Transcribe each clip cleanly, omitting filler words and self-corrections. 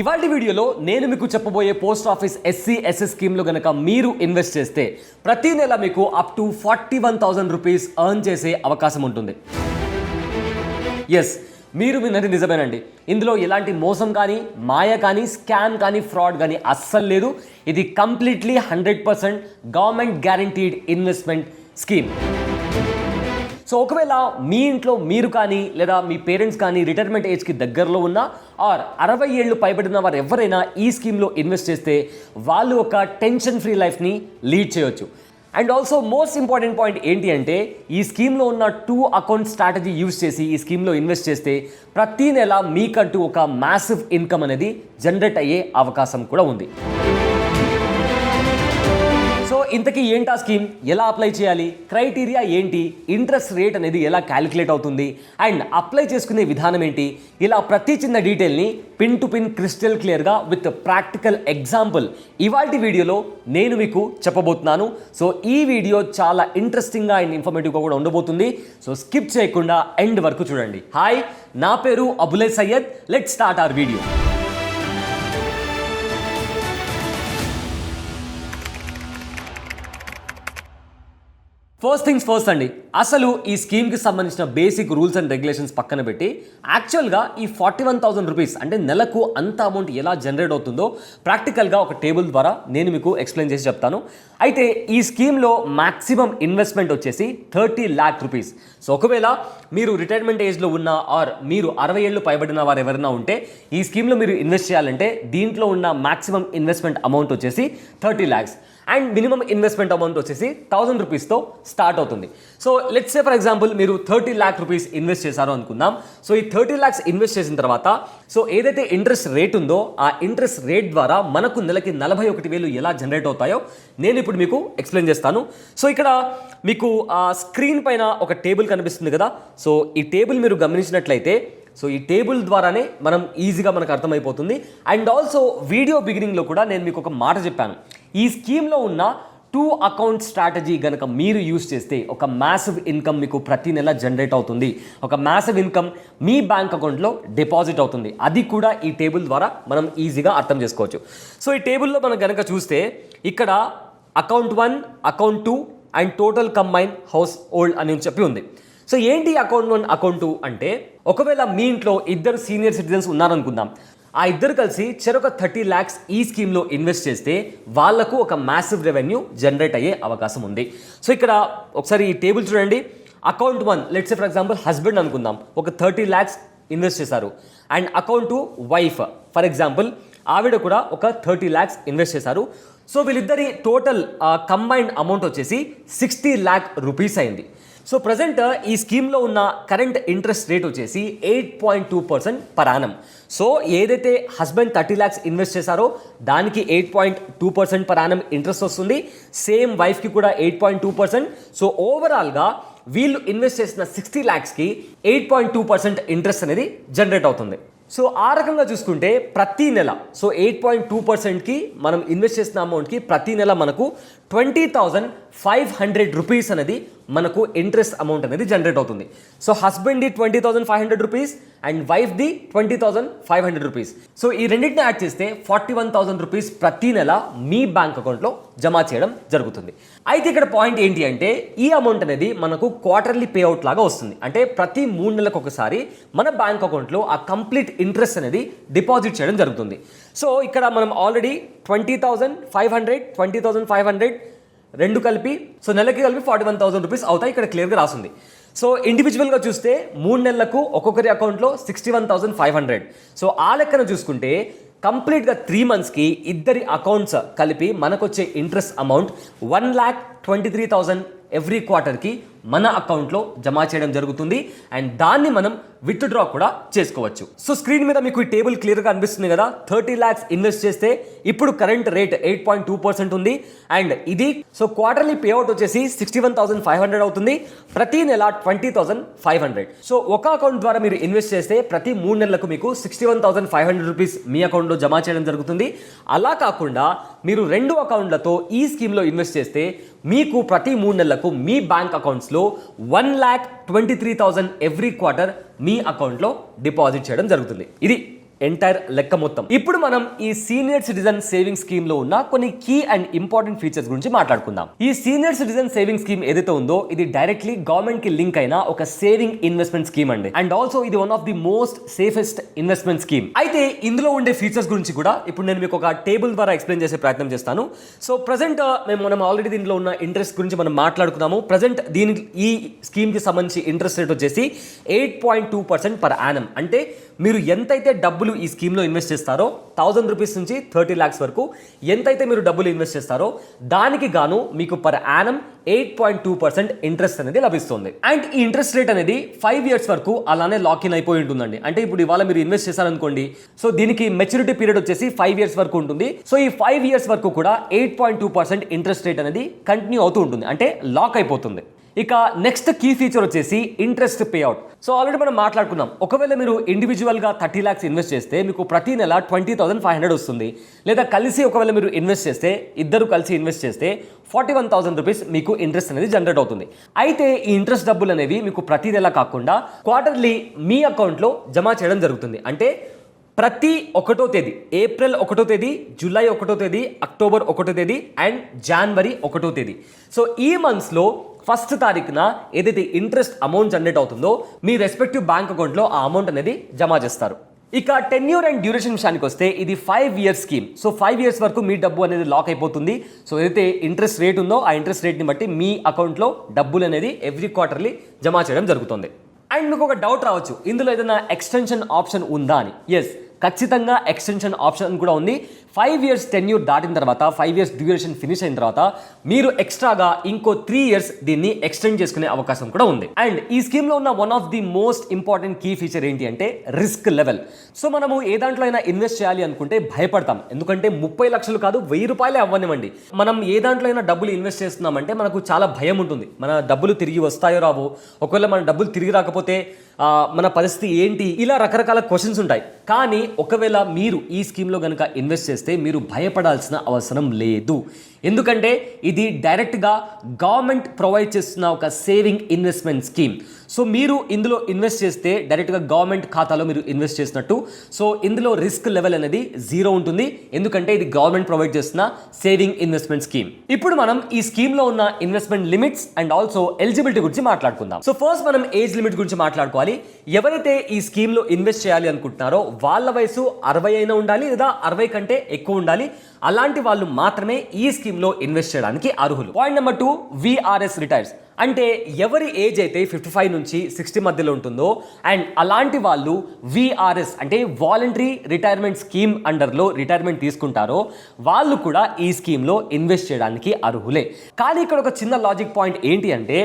ఇవాల్టి వీడియోలో నేను మీకు చెప్పబోయే పోస్ట్ ఆఫీస్ ఎస్సీ ఎస్ఎస్ స్కీమ్లో గనక మీరు ఇన్వెస్ట్ చేస్తే ప్రతి నెల మీకు అప్ టు 41,000 రూపీస్ ఎర్న్ చేసే అవకాశం ఉంటుంది. ఎస్, మీరు విన్నది నిజమేనండి. ఇందులో ఎలాంటి మోసం కానీ, మాయ కానీ, స్కామ్ కానీ, ఫ్రాడ్ కానీ అస్సలు లేదు. ఇది completely 100% government guaranteed investment scheme. So ఒకవేళ మీ ఇంట్లో మీరు కానీ లేదా మీ పేరెంట్స్ కానీ రిటైర్మెంట్ ఏజ్కి దగ్గరలో ఉన్న ఆర్ 60 ఏళ్ళు పైబడిన వారు ఎవరైనా ఈ స్కీమ్లో ఇన్వెస్ట్ చేస్తే వాళ్ళు ఒక టెన్షన్ ఫ్రీ లైఫ్ని లీడ్ చేయొచ్చు. And also most important point ఏంటి అంటే ఈ స్కీమ్లో ఉన్న 2 అకౌంట్ స్ట్రాటజీ యూజ్ చేసి ఈ స్కీమ్లో ఇన్వెస్ట్ చేస్తే ప్రతి నెల మీకంటూ ఒక మ్యాసివ్ ఇన్కమ్ అనేది జనరేట్ అయ్యే అవకాశం కూడా ఉంది. సో ఇంతకీ ఏంటా స్కీమ్, ఎలా అప్లై చేయాలి, క్రైటీరియా ఏంటి, ఇంట్రెస్ట్ రేట్ అనేది ఎలా క్యాలిక్యులేట్ అవుతుంది అండ్ అప్లై చేసుకునే విధానం ఏంటి, ఇలా ప్రతి చిన్న డీటెయిల్ని పిన్ టు పిన్ క్రిస్టల్ క్లియర్గా విత్ ప్రాక్టికల్ ఎగ్జాంపుల్ ఇవాల్టి వీడియోలో నేను మీకు చెప్పబోతున్నాను. సో ఈ వీడియో చాలా ఇంట్రెస్టింగ్గా అండ్ ఇన్ఫర్మేటివ్గా కూడా ఉండబోతుంది. సో స్కిప్ చేయకుండా ఎండ్ వరకు చూడండి. హాయ్, నా పేరు Abule Syed. Let's start our video. First things first అండి, అసలు ఈ స్కీమ్కి సంబంధించిన బేసిక్ రూల్స్ అండ్ రెగ్యులేషన్స్ పక్కన పెట్టి యాక్చువల్గా ఈ 41,000 రూపీస్ అంటే నెలకు అంత అమౌంట్ ఎలా జనరేట్ అవుతుందో ప్రాక్టికల్గా ఒక టేబుల్ ద్వారా నేను మీకు ఎక్స్ప్లెయిన్ చేసి చెప్తాను. అయితే ఈ స్కీమ్లో మ్యాక్సిమం ఇన్వెస్ట్మెంట్ వచ్చేసి 30 lakh రూపీస్. సో ఒకవేళ మీరు రిటైర్మెంట్ ఏజ్లో ఉన్న ఆర్ మీరు 60 ఏళ్ళు పైబడిన వారు ఎవరైనా ఉంటే ఈ స్కీమ్లో మీరు ఇన్వెస్ట్ చేయాలంటే దీంట్లో ఉన్న మ్యాక్సిమం ఇన్వెస్ట్మెంట్ అమౌంట్ వచ్చేసి 30 lakhs and minimum investment amount వచ్చేసి 1000 రూపీస్తో స్టార్ట్ అవుతుంది. So let's say for example మీరు 30 lakh రూపీస్ ఇన్వెస్ట్ చేశారు అనుకుందాం. సో ఈ 30 lakhs ఇన్వెస్ట్ చేసిన తర్వాత సో ఏదైతే ఇంట్రెస్ట్ రేట్ ఉందో ఆ ఇంట్రెస్ట్ రేట్ ద్వారా మనకు నెలకి 41,000 ఎలా జనరేట్ అవుతాయో నేను ఇప్పుడు మీకు ఎక్స్ప్లెయిన్ చేస్తాను. సో ఇక్కడ మీకు స్క్రీన్ పైన ఒక టేబుల్ కనిపిస్తుంది కదా. సో ఈ టేబుల్ మీరు గమనించినట్లయితే సో ఈ టేబుల్ ద్వారానే మనం ఈజీగా మనకు అర్థమైపోతుంది. అండ్ ఆల్సో వీడియో బిగినింగ్లో కూడా నేను మీకు ఒక మాట చెప్పాను. ఈ స్కీమ్లో ఉన్న 2 అకౌంట్ స్ట్రాటజీ కనుక మీరు యూజ్ చేస్తే ఒక మ్యాసివ్ ఇన్కమ్ మీకు ప్రతి నెల జనరేట్ అవుతుంది. ఒక మ్యాసివ్ ఇన్కమ్ మీ బ్యాంక్ అకౌంట్లో డిపాజిట్ అవుతుంది. అది కూడా ఈ టేబుల్ ద్వారా మనం ఈజీగా అర్థం చేసుకోవచ్చు. సో ఈ టేబుల్లో మనం కనుక చూస్తే ఇక్కడ account 1, account 2 and total combine house hold అని చెప్పి ఉంది. సో ఏంటి అకౌంట్ 1, అకౌంట్ 2 అంటే ఒకవేళ మీ ఇంట్లో ఇద్దరు సీనియర్ సిటిజన్స్ ఉన్నారనుకుందాం. ఆ ఇద్దరు కలిసి చెరొక 30 lakhs ఈ స్కీమ్లో ఇన్వెస్ట్ చేస్తే వాళ్లకు ఒక మ్యాసివ్ రెవెన్యూ జనరేట్ అయ్యే అవకాశం ఉంది. సో ఇక్కడ ఒకసారి ఈ టేబుల్ చూడండి. Account 1 let's say for example husband అనుకుందాం, ఒక 30 lakhs ఇన్వెస్ట్ చేశారు. And account 2 wife for example, ఆవిడ కూడా ఒక 30 lakhs ఇన్వెస్ట్ చేశారు. సో వీళ్ళిద్దరి టోటల్ కంబైన్డ్ అమౌంట్ వచ్చేసి 60 lakh రూపీస్ అయింది. సో ప్రజెంట్ ఈ స్కీమ్లో ఉన్న కరెంట్ ఇంట్రెస్ట్ రేట్ వచ్చేసి 8.2% పర్ యానం. సో ఏదైతే హస్బెండ్ 30 lakhs ఇన్వెస్ట్ చేశారో దానికి 8.2% పర్ యానం ఇంట్రెస్ట్ వస్తుంది. సేమ్ వైఫ్కి కూడా 8.2%. సో ఓవరాల్గా వీళ్ళు ఇన్వెస్ట్ చేసిన 60 lakhsకి 8.2% ఇంట్రెస్ట్ అనేది జనరేట్ అవుతుంది. సో ఆ రకంగా చూసుకుంటే ప్రతి నెల సో 8.2%కి మనం ఇన్వెస్ట్ చేసిన అమౌంట్కి ప్రతి నెల మనకు 20,500 రూపీస్ అనేది మనకు ఇంట్రెస్ట్ అమౌంట్ అనేది జనరేట్ అవుతుంది. సో హస్బెండ్ది 20,500 రూపీస్ అండ్ వైఫ్ది 20,500 రూపీస్. సో ఈ రెండింటిని యాడ్ చేస్తే 41,000 రూపీస్ ప్రతి నెల మీ బ్యాంక్ అకౌంట్లో జమ చేయడం జరుగుతుంది. అయితే ఇక్కడ పాయింట్ ఏంటి అంటే ఈ అమౌంట్ అనేది మనకు క్వార్టర్లీ పే అవుట్ లాగా వస్తుంది. అంటే ప్రతి 3 నెలలకు ఒకసారి మన బ్యాంక్ అకౌంట్లో ఆ కంప్లీట్ ఇంట్రెస్ట్ అనేది డిపాజిట్ చేయడం జరుగుతుంది. సో ఇక్కడ మనం ఆల్రెడీ 20,500, 20,500 రెండు కలిపి సో నెలకి కలిపి 41,000 రూపీస్ అవుతాయి. ఇక్కడ క్లియర్గా రాస్తుంది. సో ఇండివిజువల్గా చూస్తే 3 నెలలకు ఒక్కొక్కరి అకౌంట్లో 61,500. సో ఆ లెక్కన చూసుకుంటే కంప్లీట్గా 3 monthsకి ఇద్దరి అకౌంట్స్ కలిపి మనకు వచ్చే ఇంట్రెస్ట్ అమౌంట్ 1,23,000 ఎవ్రీ క్వార్టర్కి మన అకౌంట్లో జమ చేయడం జరుగుతుంది. అండ్ దాన్ని మనం విత్డ్రా కూడా చేసుకోవచ్చు. సో స్క్రీన్ మీద మీకు ఈ టేబుల్ క్లియర్గా అనిపిస్తుంది కదా. 30 lakhs ఇన్వెస్ట్ చేస్తే ఇప్పుడు కరెంట్ రేట్ 8.2% ఉంది. అండ్ ఇది సో క్వార్టర్లీ పే అవుట్ వచ్చేసి 61,500 అవుతుంది. ప్రతి నెల 20,500. సో ఒక అకౌంట్ ద్వారా మీరు ఇన్వెస్ట్ చేస్తే ప్రతి 3 నెలలకు మీకు 61,500 రూపీస్ మీ అకౌంట్లో జమ చేయడం జరుగుతుంది. అలా కాకుండా మీరు 2 అకౌంట్లతో ఈ స్కీమ్లో ఇన్వెస్ట్ చేస్తే మీకు ప్రతి 3 నెలలకు మీ బ్యాంక్ అకౌంట్స్లో 1,23,000 ఎవ్రీ క్వార్టర్ మీ అకౌంట్లో డిపాజిట్ చేయడం జరుగుతుంది. ఇది ఎంటైర్ లెక్క మొత్తం. ఇప్పుడు మనం ఈ సీనియర్ సిటిజన్ సేవింగ్ స్కీమ్ లో ఉన్న కొన్ని కీ అండ్ ఇంపార్టెంట్ ఫీచర్స్ గురించి మాట్లాడుకుందాం. ఈ సీనియర్ సిటిజన్ సేవింగ్ స్కీమ్ ఏదైతే ఉందో ఇది డైరెక్ట్లీ గవర్నమెంట్ కి లింక్ అయిన ఒక సేవింగ్ ఇన్వెస్ట్మెంట్ స్కీమ్ అండి. అండ్ ఆల్సో ఇది one of the most safest investment scheme. అయితే ఇందులో ఉండే ఫీచర్స్ గురించి కూడా ఇప్పుడు నేను మీకు ఒక టేబుల్ ద్వారా ఎక్స్ప్లెయిన్ చేసే ప్రయత్నం చేస్తాను. సో ప్రెసెంట్ మనం ఆల్రెడీ దీంట్లో ఉన్న ఇంట్రెస్ట్ గురించి మనం మాట్లాడుకున్నాము. ప్రెసెంట్ ఈ స్కీమ్ కి సంబంధించి ఇంట్రెస్ట్ రేట్ వచ్చేసి 8.2% పర్ యానం. అంటే మీరు ఎంతైతే డబ్బులు ఈ స్కీమ్లో ఇన్వెస్ట్ చేస్తారో 1000 రూపీస్ నుంచి 30 lakhs వరకు ఎంతైతే మీరు డబ్బులు ఇన్వెస్ట్ చేస్తారో దానికి గాను మీకు పర్ యానం 8.2% ఇంట్రెస్ట్ అనేది లభిస్తుంది. అండ్ ఈ ఇంట్రెస్ట్ రేట్ అనేది 5 years వరకు అలానే లాక్ ఇన్ అయిపోయి ఉంటుందండి. అంటే ఇప్పుడు ఇవాళ మీరు ఇన్వెస్ట్ చేశారనుకోండి, సో దీనికి మెచ్యూరిటీ పీరియడ్ వచ్చేసి 5 years వరకు ఉంటుంది. సో ఈ 5 years వరకు కూడా 8.2% ఇంట్రెస్ట్ రేట్ అనేది కంటిన్యూ అవుతూ ఉంటుంది, అంటే లాక్ అయిపోతుంది. ఇక నెక్స్ట్ కీ ఫీచర్ వచ్చేసి interest pay out. So already మనం మాట్లాడుకున్నాం, ఒకవేళ మీరు ఇండివిజువల్గా 30 lakhs ఇన్వెస్ట్ చేస్తే మీకు ప్రతి నెల 20,500 వస్తుంది. లేదా కలిసి ఒకవేళ మీరు ఇన్వెస్ట్ చేస్తే, ఇద్దరు కలిసి ఇన్వెస్ట్ చేస్తే 41,000 రూపీస్ మీకు ఇంట్రెస్ట్ అనేది జనరేట్ అవుతుంది. అయితే ఈ ఇంట్రెస్ట్ డబ్బులు అనేవి మీకు ప్రతి నెల కాకుండా క్వార్టర్లీ మీ అకౌంట్లో జమ చేయడం జరుగుతుంది. అంటే ప్రతి 1వ తేదీ, ఏప్రిల్ 1వ తేదీ, జూలై 1వ తేదీ, అక్టోబర్ 1వ తేదీ అండ్ జనవరి 1వ తేదీ. సో ఈ మంత్స్లో ఫస్ట్ తారీఖున ఏదైతే ఇంట్రెస్ట్ అమౌంట్ జనరేట్ అవుతుందో మీ రెస్పెక్టివ్ బ్యాంక్ అకౌంట్లో ఆ అమౌంట్ అనేది జమ చేస్తారు. ఇక టెన్యూర్ అండ్ డ్యూరేషన్ విషయానికి వస్తే ఇది 5 years స్కీమ్. సో 5 years వరకు మీ డబ్బు అనేది లాక్ అయిపోతుంది. సో ఏదైతే ఇంట్రెస్ట్ రేట్ ఉందో ఆ ఇంట్రెస్ట్ రేట్ని బట్టి మీ అకౌంట్లో డబ్బులు అనేది ఎవ్రీ క్వార్టర్లీ జమ చేయడం జరుగుతుంది. అండ్ మీకు ఒక డౌట్ రావచ్చు, ఇందులో ఏదైనా ఎక్స్టెన్షన్ ఆప్షన్ ఉందా అని. ఎస్, ఖచ్చితంగా ఎక్స్టెన్షన్ ఆప్షన్ కూడా ఉంది. 5 years టెన్యూర్ దాటిన తర్వాత, 5 years డ్యూరేషన్ ఫినిష్ అయిన తర్వాత మీరు ఎక్స్ట్రాగా ఇంకో 3 years దీన్ని ఎక్స్టెండ్ చేసుకునే అవకాశం కూడా ఉంది. అండ్ ఈ స్కీమ్లో ఉన్న one of the most important key feature ఏంటి అంటే రిస్క్ లెవెల్. సో మనము ఏ దాంట్లో అయినా ఇన్వెస్ట్ చేయాలి అనుకుంటే భయపడతాం, ఎందుకంటే 30 లక్షలు కాదు 1000 రూపాయలే అవ్వనివ్వండి. మనం ఏ దాంట్లో అయినా డబ్బులు ఇన్వెస్ట్ చేస్తున్నామంటే మనకు చాలా భయం ఉంటుంది, మన డబ్బులు తిరిగి వస్తాయో రావో, ఒకవేళ మన డబ్బులు తిరిగి రాకపోతే మన పరిస్థితి ఏంటి, ఇలా రకరకాల క్వశ్చన్స్ ఉంటాయి. కానీ ఒకవేళ మీరు ఈ స్కీమ్లో కనుక ఇన్వెస్ట్ చేస్తే మీరు భయపడాల్సిన అవసరం లేదు. ఎందుకంటే ఇది డైరెక్ట్గా గవర్నమెంట్ ప్రొవైడ్ చేస్తున్న ఒక సేవింగ్ ఇన్వెస్ట్మెంట్ స్కీమ్. సో మీరు ఇందులో ఇన్వెస్ట్ చేస్తే డైరెక్ట్గా గవర్నమెంట్ ఖాతాలో మీరు ఇన్వెస్ట్ చేసినట్టు. సో ఇందులో రిస్క్ లెవెల్ అనేది 0 ఉంటుంది, ఎందుకంటే ఇది గవర్నమెంట్ ప్రొవైడ్ చేస్తున్న సేవింగ్ ఇన్వెస్ట్మెంట్ స్కీమ్. ఇప్పుడు మనం ఈ స్కీమ్లో ఉన్న investment limits and also eligibility గురించి మాట్లాడుకుందాం. సో ఫస్ట్ మనం ఏజ్ లిమిట్ గురించి మాట్లాడుకోవాలి. ఎవరైతే ఈ స్కీమ్లో ఇన్వెస్ట్ చేయాలి అనుకుంటున్నారో వాళ్ళ వయసు 60 అయినా ఉండాలి, లేదా 60 కంటే ఎక్కువ ఉండాలి. అలాంటి వాళ్ళు మాత్రమే ఈ స్కీమ్లో ఇన్వెస్ట్ చేయడానికి అర్హులు. Point number 2, VRS retires. అంటే ఎవరి ఏజ్ అయితే 55 నుంచి 60 మధ్యలో ఉంటుందో అండ్ అలాంటి వాళ్ళు VRS అంటే వాలంటరీ రిటైర్మెంట్ స్కీమ్ అండర్లో రిటైర్మెంట్ తీసుకుంటారో వాళ్ళు కూడా ఈ స్కీమ్లో ఇన్వెస్ట్ చేయడానికి అర్హులే. కానీ ఇక్కడ ఒక చిన్న లాజిక్ పాయింట్ ఏంటి అంటే,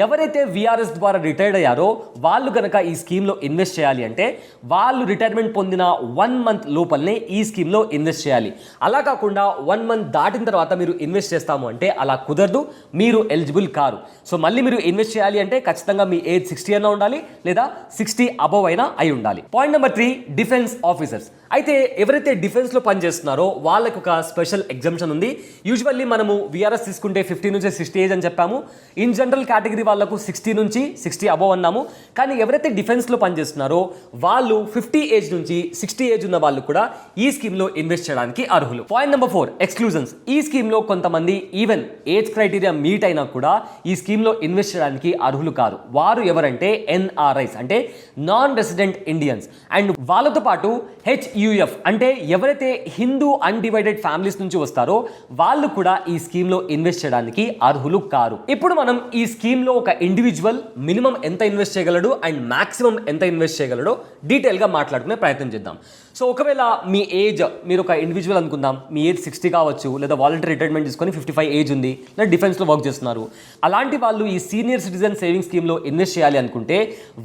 ఎవరైతే VRS ద్వారా రిటైర్డ్ అయ్యారో వాళ్ళు కనుక ఈ స్కీమ్లో ఇన్వెస్ట్ చేయాలి అంటే వాళ్ళు రిటైర్మెంట్ పొందిన 1 month లోపలనే ఈ స్కీమ్లో ఇన్వెస్ట్ చేయాలి. అలా కాకుండా 1 month దాటిన తర్వాత మీరు ఇన్వెస్ట్ చేస్తాము అంటే అలా కుదరదు, మీరు ఎలిజిబుల్ కారు. సో మళ్ళీ మీరు ఇన్వెస్ట్ చేయాలి అంటే ఖచ్చితంగా మీ ఏజ్ 60 అయినా ఉండాలి, లేదా 60 అబవ్ అయినా అయి ఉండాలి. Point number 3, defence officers. అయితే ఎవరైతే డిఫెన్స్లో పనిచేస్తున్నారో వాళ్ళకి ఒక స్పెషల్ ఎగ్జంప్షన్ ఉంది. యూజువల్లీ మనము VRS తీసుకుంటే 50 నుంచి 60 ఏజ్ అని చెప్పాము. ఇన్ జనరల్ కేటగిరీ వాళ్ళకు 60 నుంచి 60 అబవ్ అన్నాము. కానీ ఎవరైతే డిఫెన్స్లో పనిచేస్తున్నారో వాళ్ళు 50 ఏజ్ నుంచి 60 ఏజ్ ఉన్న వాళ్ళు కూడా ఈ స్కీమ్లో ఇన్వెస్ట్ చేయడానికి అర్హులు. Point number 4, exclusions. ఈ స్కీమ్లో కొంతమంది ఈవెన్ ఏజ్ క్రైటీరియా మీట్ అయినా కూడా ఈ స్కీమ్లో ఇన్వెస్ట్ చేయడానికి అర్హులు కాదు. వారు ఎవరంటే NRIs అంటే నాన్ రెసిడెంట్ ఇండియన్స్. అండ్ వాళ్ళతో పాటు HUF అంటే ఎవరైతే హిందూ అన్డివైడెడ్ ఫ్యామిలీస్ నుంచి వస్తారో వాళ్ళు కూడా ఈ స్కీమ్లో ఇన్వెస్ట్ చేయడానికి అర్హులు కారు. ఇప్పుడు మనం ఈ స్కీమ్లో ఒక ఇండివిజువల్ మినిమం ఎంత ఇన్వెస్ట్ చేయగలడు అండ్ మాక్సిమం ఎంత ఇన్వెస్ట్ చేయగలడో డీటెయిల్గా మాట్లాడుకునే ప్రయత్నం చేద్దాం. సో ఒకవేళ మీ ఏజ్, మీరు ఒక ఇండివిజువల్ అనుకుందాం, మీ ఏజ్ 60 కావచ్చు, లేదా వాలంటరీ రిటైర్మెంట్ తీసుకొని 55 ఏజ్ ఉంది, లేదా డిఫెన్స్లో వర్క్ చేస్తున్నారు, అలాంటి వాళ్ళు ఈ సీనియర్ సిటిజన్ సేవింగ్ స్కీమ్లో ఇన్వెస్ట్ చేయాలి అనుకుంటే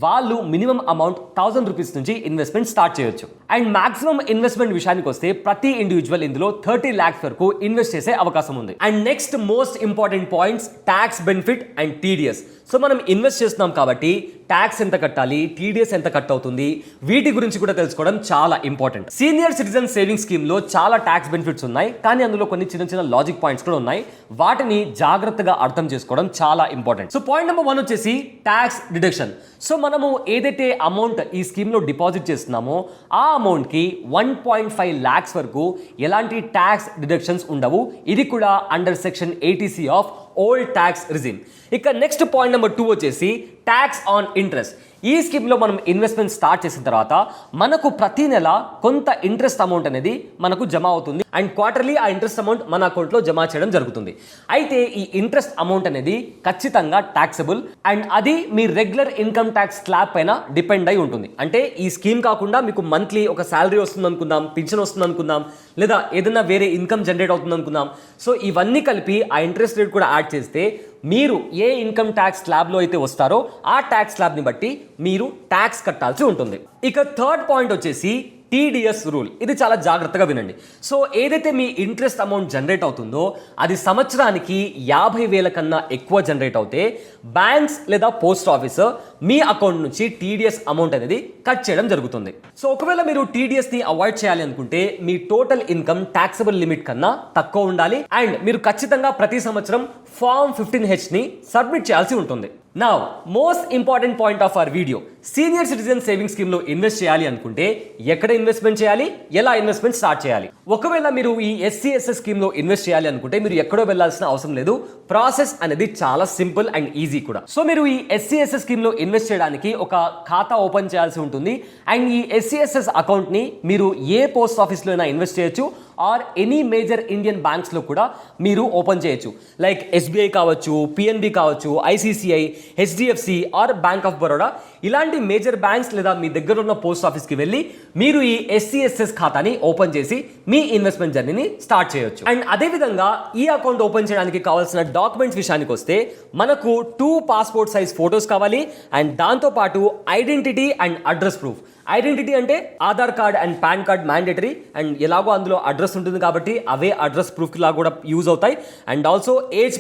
వాళ్ళు మినిమం అమౌంట్ 1000 రూపీస్ నుంచి ఇన్వెస్ట్మెంట్ స్టార్ట్ చేయొచ్చు. అండ్ మాక్సిమం ఇన్వెస్ట్మెంట్ విషయానికి వస్తే ప్రతి ఇండివిజువల్ ఇందులో 30 lakhs వరకు ఇన్వెస్ట్ చేసే అవకాశం ఉంది. And next most important points, tax benefit and TDS. So మనం ఇన్వెస్ట్ చేస్తున్నాం కాబట్టి ట్యాక్స్ ఎంత కట్టాలి, టీడీఎస్ ఎంత కట్ అవుతుంది, వీటి గురించి కూడా తెలుసుకోవడం చాలా important. Senior citizen saving scheme లో చాలా ట్యాక్స్ బెనిఫిట్స్ ఉన్నాయి, కానీ అందులో కొన్ని చిన్న చిన్న లాజిక్ పాయింట్స్ కూడా ఉన్నాయి. వాటిని జాగ్రత్తగా అర్థం చేసుకోవడం చాలా ఇంపార్టెంట్. సో పాయింట్ నెంబర్ 1 వచ్చేసి ట్యాక్స్ డిడక్షన్. సో మనము ఏదైతే అమౌంట్ ఈ స్కీమ్ లో డిపాజిట్ చేస్తున్నామో ఆ అమౌంట్ కి 1.5 lakhs వరకు ఎలాంటి ట్యాక్స్ డిడక్షన్స్ ఉండవు. ఇది కూడా under section 80C of old tax regime. ఇక నెక్స్ట్ పాయింట్ నెంబర్ 2 వచ్చేసి ట్యాక్స్ ఆన్ ఇంట్రెస్ట్. ఈ స్కీమ్లో మనం ఇన్వెస్ట్మెంట్ స్టార్ట్ చేసిన తర్వాత మనకు ప్రతి నెల కొంత ఇంట్రెస్ట్ అమౌంట్ అనేది మనకు జమ అవుతుంది అండ్ క్వార్టర్లీ ఆ ఇంట్రెస్ట్ అమౌంట్ మన అకౌంట్లో జమ చేయడం జరుగుతుంది. అయితే ఈ ఇంట్రెస్ట్ అమౌంట్ అనేది ఖచ్చితంగా ట్యాక్సబుల్ అండ్ అది మీ రెగ్యులర్ ఇన్కమ్ ట్యాక్స్ స్లాబ్ పైన డిపెండ్ అయి ఉంటుంది. అంటే ఈ స్కీమ్ కాకుండా మీకు మంత్లీ ఒక శాలరీ వస్తుంది అనుకుందాం, పింఛన్ వస్తుంది అనుకుందాం, లేదా ఏదైనా వేరే ఇన్కమ్ జనరేట్ అవుతుంది అనుకుందాం. సో ఇవన్నీ కలిపి ఆ ఇంట్రెస్ట్ రేట్ కూడా యాడ్ చేస్తే మీరు ఏ ఇన్కమ్ ట్యాక్స్ స్లాబ్లో అయితే వస్తారో ఆ ట్యాక్స్ స్లాబ్ని బట్టి మీరు ట్యాక్స్ కట్టాల్సి ఉంటుంది. ఇక థర్డ్ పాయింట్ వచ్చేసి టీడీఎస్ రూల్. ఇది చాలా జాగ్రత్తగా వినండి. సో ఏదైతే మీ ఇంట్రెస్ట్ అమౌంట్ జనరేట్ అవుతుందో అది సంవత్సరానికి 50,000 కన్నా ఎక్కువ జనరేట్ అవుతే బ్యాంక్స్ లేదా పోస్ట్ ఆఫీస్ మీ అకౌంట్ నుంచి టీడీఎస్ అమౌంట్ అనేది కట్ చేయడం జరుగుతుంది. సో ఒకవేళ మీరు టీడీఎస్ ని అవాయిడ్ చేయాలి అనుకుంటే మీ టోటల్ ఇన్కమ్ ట్యాక్సబుల్ లిమిట్ కన్నా తక్కువ ఉండాలి అండ్ మీరు ఖచ్చితంగా ప్రతి సంవత్సరం ఫార్మ్ 15H ని సబ్మిట్ చేయాల్సి ఉంటుంది. Now most important point of our video, senior citizen saving scheme లో ఇన్వెస్ట్ చేయాలి అనుకుంటే ఎక్కడ ఇన్వెస్ట్మెంట్ చేయాలి, ఎలా ఇన్వెస్ట్మెంట్ స్టార్ట్ చేయాలి. ఒకవేళ మీరు ఈ SCSS స్కీమ్ లో ఇన్వెస్ట్ చేయాలి అనుకుంటే మీరు ఎక్కడో వెళ్లాల్సిన అవసరం లేదు. ప్రాసెస్ అనేది చాలా సింపుల్ అండ్ ఈజీ కూడా. సో మీరు ఈ SCSS స్కీమ్ లో ఇన్వెస్ట్ చేయడానికి ఒక ఖాతా ఓపెన్ చేయాల్సి ఉంటుంది అండ్ ఈ SCSS అకౌంట్ ని మీరు ఏ పోస్ట్ ఆఫీస్ లో అయినా ఇన్వెస్ట్ చేయొచ్చు or any major Indian banks లో కూడా మీరు ఓపెన్ చేయొచ్చు. లైక్ SBI కావచ్చు, PNB కావచ్చు, ICICI, HDFC or bank of Baroda. ఇలాంటి మేజర్ బ్యాంక్స్ లేదా మీ దగ్గర ఉన్న పోస్ట్ ఆఫీస్కి వెళ్ళి మీరు ఈ SCSS ఖాతాని ఓపెన్ చేసి మీ ఇన్వెస్ట్మెంట్ జర్నీని స్టార్ట్ చేయొచ్చు. అండ్ అదేవిధంగా ఈ అకౌంట్ ఓపెన్ చేయడానికి కావాల్సిన డాక్యుమెంట్స్ విషయానికి వస్తే మనకు 2 పాస్పోర్ట్ సైజ్ ఫొటోస్ కావాలి అండ్ దాంతోపాటు identity and address proof. Identity అంటే Aadhaar card and PAN card mandatory and ఎలాగో అందులో అడ్రస్ ఉంటుంది కాబట్టి అవే అడ్రస్ ప్రూఫ్ లా కూడా యూజ్ అవుతాయి. And also age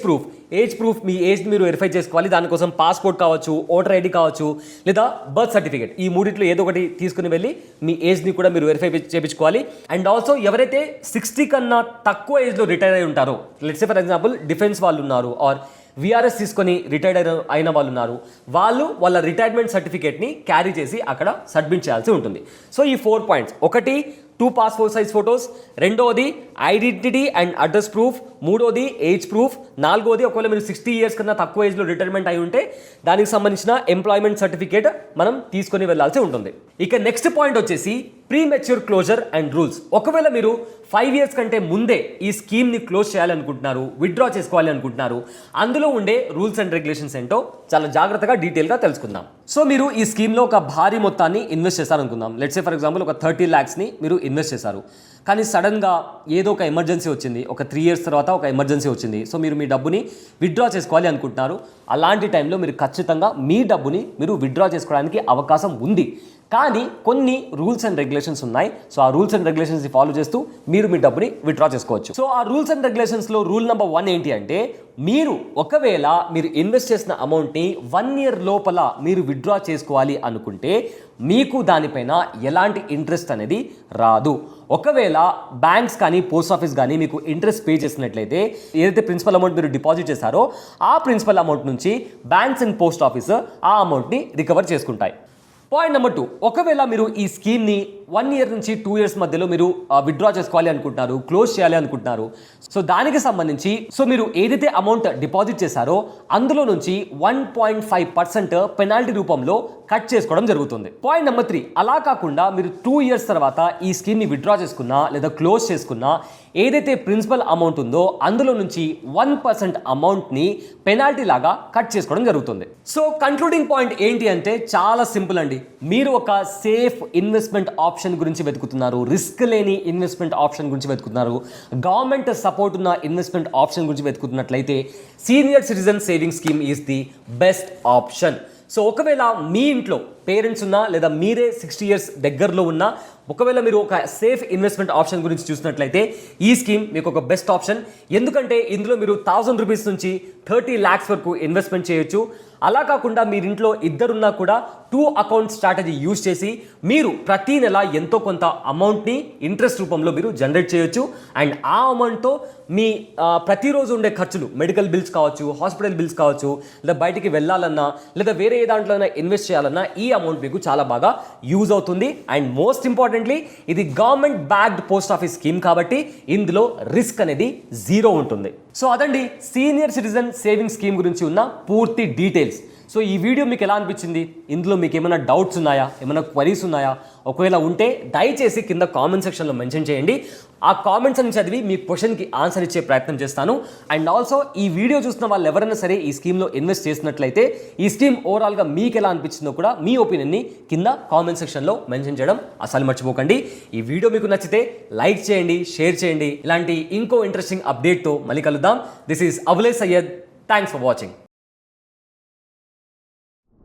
proof me age మీరు వెరిఫై చేసుకోవాలి. దానికోసం పాస్పోర్ట్ కావచ్చు, ఓటర్ ఐడి కావచ్చు, లేదా బర్త్ సర్టిఫికేట్. ఈ మూడిట్లో ఏదో ఒకటి తీసుకుని వెళ్ళి మీ ఏజ్ని కూడా మీరు వెరిఫై చేయించుకోవాలి. అండ్ ఆల్సో ఎవరైతే 60 కన్నా తక్కువ ఏజ్లో రిటైర్ అయి ఉంటారో, let's say for example defence వాళ్ళు ఉన్నారు ఆర్ VRS తీసుకొని రిటైర్డ్ అయిన వాళ్ళు ఉన్నారు, వాళ్ళు వాళ్ళ రిటైర్మెంట్ సర్టిఫికేట్ని క్యారీ చేసి అక్కడ సబ్మిట్ చేయాల్సి ఉంటుంది. సో ఈ 4 పాయింట్స్, ఒకటి 2 పాస్పోర్ట్ సైజ్ ఫొటోస్, రెండోది ఐడెంటిటీ అండ్ అడ్రస్ ప్రూఫ్, మూడోది ఏజ్ ప్రూఫ్, నాలుగోది ఒకవేళ మీరు 60 years కన్నా తక్కువ ఏజ్లో రిటైర్మెంట్ అయి ఉంటే దానికి సంబంధించిన ఎంప్లాయ్మెంట్ సర్టిఫికేట్ మనం తీసుకొని వెళ్ళాల్సి ఉంటుంది. ఇక నెక్స్ట్ పాయింట్ వచ్చేసి premature closure and rules. ఒకవేళ మీరు 5 years కంటే ముందే ఈ స్కీమ్ని క్లోజ్ చేయాలనుకుంటున్నారు, విత్డ్రా చేసుకోవాలి అనుకుంటున్నారు, అందులో ఉండే రూల్స్ అండ్ రెగ్యులేషన్స్ ఏంటో చాలా జాగ్రత్తగా డీటెయిల్గా తెలుసుకుందాం. సో మీరు ఈ స్కీమ్లో ఒక భారీ మొత్తాన్ని ఇన్వెస్ట్ చేశారనుకుందాం. లెట్స్ సే ఫర్ ఎగ్జాంపుల్ ఒక 30 lakhsని మీరు ఇన్వెస్ట్ చేశారు. కానీ సడన్గా ఏదో ఒక ఎమర్జెన్సీ వచ్చింది, ఒక 3 years తర్వాత ఒక ఎమర్జెన్సీ వచ్చింది. సో మీరు మీ డబ్బుని విత్డ్రా చేసుకోవాలి అనుకుంటున్నారు. అలాంటి టైంలో మీరు ఖచ్చితంగా మీ డబ్బుని మీరు విత్డ్రా చేసుకోవడానికి అవకాశం ఉంది. కానీ కొన్ని రూల్స్ అండ్ రెగ్యులేషన్స్ ఉన్నాయి. సో ఆ రూల్స్ అండ్ రెగ్యులేషన్స్ని ఫాలో చేస్తూ మీరు మీ డబ్బుని విత్డ్రా చేసుకోవచ్చు. సో ఆ రూల్స్ అండ్ రెగ్యులేషన్స్లో రూల్ నెంబర్ 1 ఏంటి అంటే, మీరు ఒకవేళ మీరు ఇన్వెస్ట్ చేసిన అమౌంట్ని 1 year లోపల మీరు విత్డ్రా చేసుకోవాలి అనుకుంటే మీకు దానిపైన ఎలాంటి ఇంట్రెస్ట్ అనేది రాదు. ఒకవేళ బ్యాంక్స్ కానీ పోస్ట్ ఆఫీస్ కానీ మీకు ఇంట్రెస్ట్ పే చేసినట్లయితే ఏదైతే ప్రిన్సిపల్ అమౌంట్ మీరు డిపాజిట్ చేశారో ఆ ప్రిన్సిపల్ అమౌంట్ నుంచి బ్యాంక్స్ అండ్ పోస్ట్ ఆఫీస్ ఆ అమౌంట్ని రికవర్ చేసుకుంటాయి. పాయింట్ నెంబర్ 2, ఒకవేళ మీరు ఈ స్కీమ్ని 1 year నుంచి 2 years మధ్యలో మీరు విత్డ్రా చేసుకోవాలి అనుకుంటున్నారు, క్లోజ్ చేయాలి అనుకుంటున్నారు. సో దానికి సంబంధించి మీరు ఏదైతే అమౌంట్ డిపాజిట్ చేశారో అందులో నుంచి 1.5% పెనాల్టీ రూపంలో కట్ చేసుకోవడం జరుగుతుంది. పాయింట్ నెంబర్ 3, అలా కాకుండా మీరు 2 years తర్వాత ఈ స్కీమ్ని విత్డ్రా చేసుకున్నా లేదా క్లోజ్ చేసుకున్నా ఏదైతే ప్రిన్సిపల్ అమౌంట్ ఉందో అందులో నుంచి 1% అమౌంట్ని పెనాల్టీ లాగా కట్ చేసుకోవడం జరుగుతుంది. సో కంక్లూడింగ్ పాయింట్ ఏంటి అంటే చాలా సింపుల్ అండి. మీరు ఒక సేఫ్ ఇన్వెస్ట్మెంట్ ఆప్షన్ గురించి వెతుకుతున్నారు, రిస్క్ లేని ఇన్వెస్ట్మెంట్ ఆప్షన్ గురించి వెతుకుతున్నారు, గవర్నమెంట్ సపోర్ట్ ఉన్న ఇన్వెస్ట్మెంట్ ఆప్షన్ గురించి వెతుకుతున్నట్లయితే senior citizen saving scheme is the best option. So ఒకవేళ మీ ఇంట్లో పేరెంట్స్ ఉన్నా లేదా మీరే 60 years దగ్గరలో ఉన్నా ఒకవేళ మీరు ఒక సేఫ్ ఇన్వెస్ట్మెంట్ ఆప్షన్ గురించి చూసినట్లయితే ఈ స్కీమ్ మీకు ఒక బెస్ట్ ఆప్షన్. ఎందుకంటే ఇందులో మీరు 1000 రూపీస్ నుంచి 30 lakhs వరకు ఇన్వెస్ట్మెంట్ చేయొచ్చు. అలా కాకుండా మీరు ఇంట్లో ఇద్దరున్నా కూడా 2 అకౌంట్ స్ట్రాటజీ యూజ్ చేసి మీరు ప్రతి నెల ఎంతో కొంత అమౌంట్ని ఇంట్రెస్ట్ రూపంలో మీరు జనరేట్ చేయొచ్చు. అండ్ ఆ అమౌంట్తో మీ ప్రతిరోజు ఉండే ఖర్చులు, మెడికల్ బిల్స్ కావచ్చు, హాస్పిటల్ బిల్స్ కావచ్చు, లేదా బయటికి వెళ్ళాలన్నా లేదా వేరే ఏ దాంట్లోనైనా ఇన్వెస్ట్ చేయాలన్నా ఈ అమౌంట్ మీకు చాలా బాగా యూజ్ అవుతుంది. అండ్ మోస్ట్ ఇంపార్టెంట్లీ ఇది government backed post office scheme కాబట్టి ఇందులో రిస్క్ అనేది 0 ఉంటుంది. సో అదండి సీనియర్ సిటిజన్ సేవింగ్ స్కీమ్ గురించి ఉన్న పూర్తి డీటెయిల్స్. సో ఈ వీడియో మీకు ఎలా అనిపించింది? ఇందులో మీకు ఏమైనా డౌట్స్ ఉన్నాయా, ఏమైనా క్వరీస్ ఉన్నాయా? ఒకవేళ ఉంటే దయచేసి కింద కామెంట్ సెక్షన్లో మెన్షన్ చేయండి. ఆ కామెంట్స్ అని చదివి మీ క్వశ్చన్కి ఆన్సర్ ఇచ్చే ప్రయత్నం చేస్తాను. అండ్ ఆల్సో ఈ వీడియో చూసిన వాళ్ళు ఎవరైనా సరే ఈ స్కీమ్లో ఇన్వెస్ట్ చేసినట్లయితే ఈ స్కీమ్ ఓవరాల్గా మీకు ఎలా అనిపించిందో కూడా మీ ఒపీనియన్ని కింద కామెంట్ సెక్షన్లో మెన్షన్ చేయడం అసలు మర్చిపోకండి. ఈ వీడియో మీకు నచ్చితే లైక్ చేయండి, షేర్ చేయండి. ఇలాంటి ఇంకో ఇంట్రెస్టింగ్ అప్డేట్తో మళ్ళీ కలుద్దాం. దిస్ ఈజ్ అబులే Syed. Thanks for watching.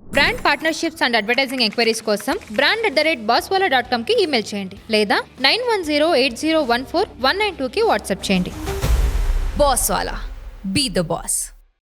Brand partnerships and advertising enquiries కోసం brand@bosswala.com కి ఈమెయిల్ చేయండి లేదా 9108014192కి వాట్సాప్ చేయండి. Bosswala. Be the boss.